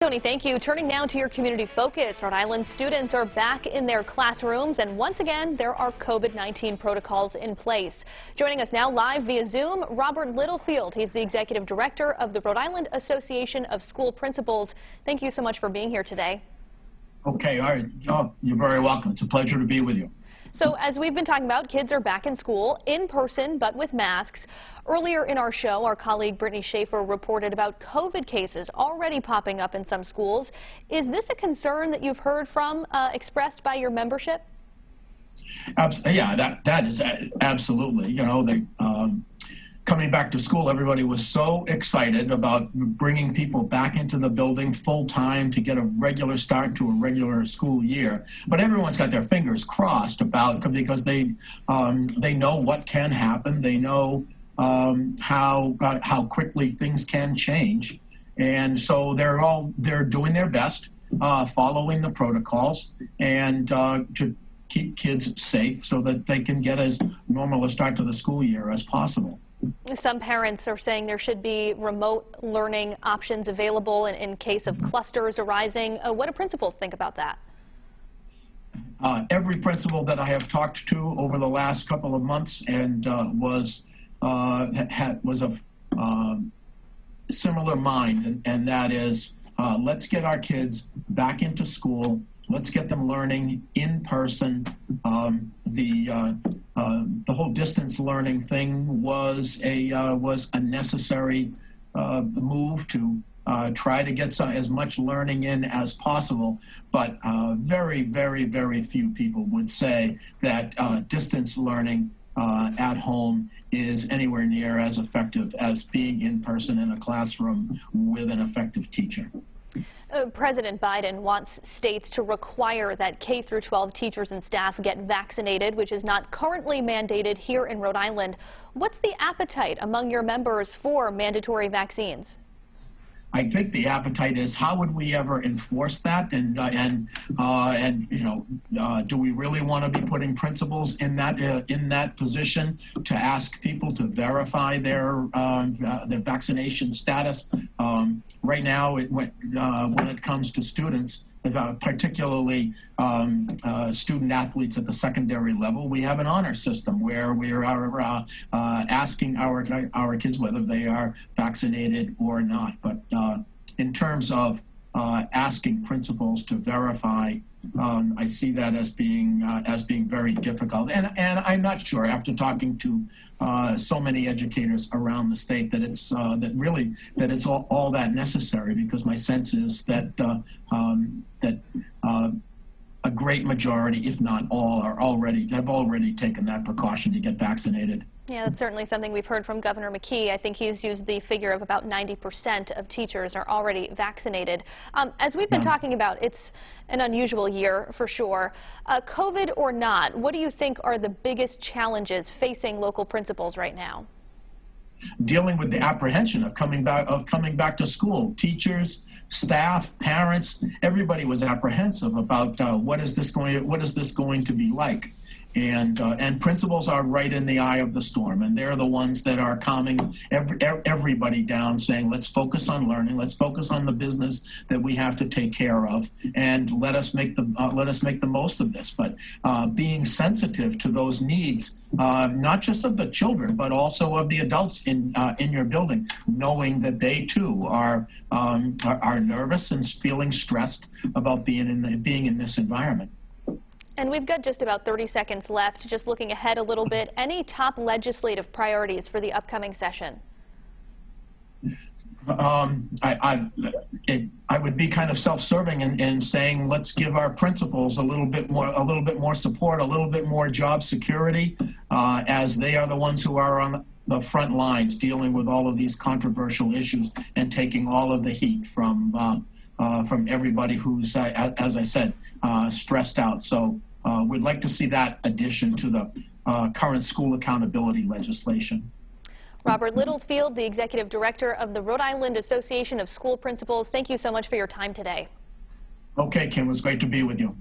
Tony, thank you. Turning now to your community focus, Rhode Island students are back in their classrooms, and once again, there are COVID-19 protocols in place. Joining us now live via Zoom, Robert Littlefield. He's the executive director of the Rhode Island Association of School Principals. Thank you so much for being here today. Okay, all right. Oh, you're very welcome. It's a pleasure to be with you. So as we've been talking about, kids are back in school, in person, but with masks. Earlier in our show, our colleague Brittany Schaefer reported about COVID cases already popping up in some schools. Is this a concern that you've heard from expressed by your membership? Yeah, that is absolutely. You know, coming back to school, everybody was so excited about bringing people back into the building full time to get a regular start to a regular school year. But everyone's got their fingers crossed because they know what can happen. They know how quickly things can change, and so they're doing their best, following the protocols, and to keep kids safe so that they can get as normal a start to the school year as possible. Some parents are saying there should be remote learning options available in case of clusters arising. What do principals think about that? Every principal that I have talked to over the last couple of months and was of similar mind, and that is, let's get our kids back into school. Let's get them learning in person. The whole distance learning thing was a necessary move to try to get as much learning in as possible. But very, very, very few people would say that distance learning at home is anywhere near as effective as being in person in a classroom with an effective teacher. President Biden wants states to require that K-12 teachers and staff get vaccinated, which is not currently mandated here in Rhode Island. What's the appetite among your members for mandatory vaccines? I think the appetite is, how would we ever enforce that, and you know, do we really want to be putting principals in that position to ask people to verify their vaccination status? Right now, when it comes to students, particularly student athletes at the secondary level, we have an honor system where we are asking our kids whether they are vaccinated or not. But in terms of asking principals to verify, I see that as being very difficult, and I'm not sure, after talking to so many educators around the state, that it's all that necessary, because my sense is that a great majority, if not all, have already taken that precaution to get vaccinated. Yeah, that's certainly something we've heard from Governor McKee. I think he's used the figure of about 90% of teachers are already vaccinated. As we've been talking about, it's an unusual year for sure. COVID or not, what do you think are the biggest challenges facing local principals right now? Dealing with the apprehension of coming back to school. Teachers, staff, parents, everybody was apprehensive about what is this going to be like. And principals are right in the eye of the storm, and they're the ones that are calming everybody down, saying, let's focus on learning, let's focus on the business that we have to take care of, and let us make the most of this. But being sensitive to those needs, not just of the children, but also of the adults in your building, knowing that they too are nervous and feeling stressed about being in this environment. And we've got just about 30 seconds left. Just looking ahead a little bit, any top legislative priorities for the upcoming session? I would be kind of self-serving in saying, let's give our principals a little bit more support, a little bit more job security, as they are the ones who are on the front lines dealing with all of these controversial issues and taking all of the heat from everybody who's, as I said, stressed out. So we'd like to see that addition to the current school accountability legislation. Robert Littlefield, the executive director of the Rhode Island Association of School Principals, thank you so much for your time today. Okay, Kim, it was great to be with you.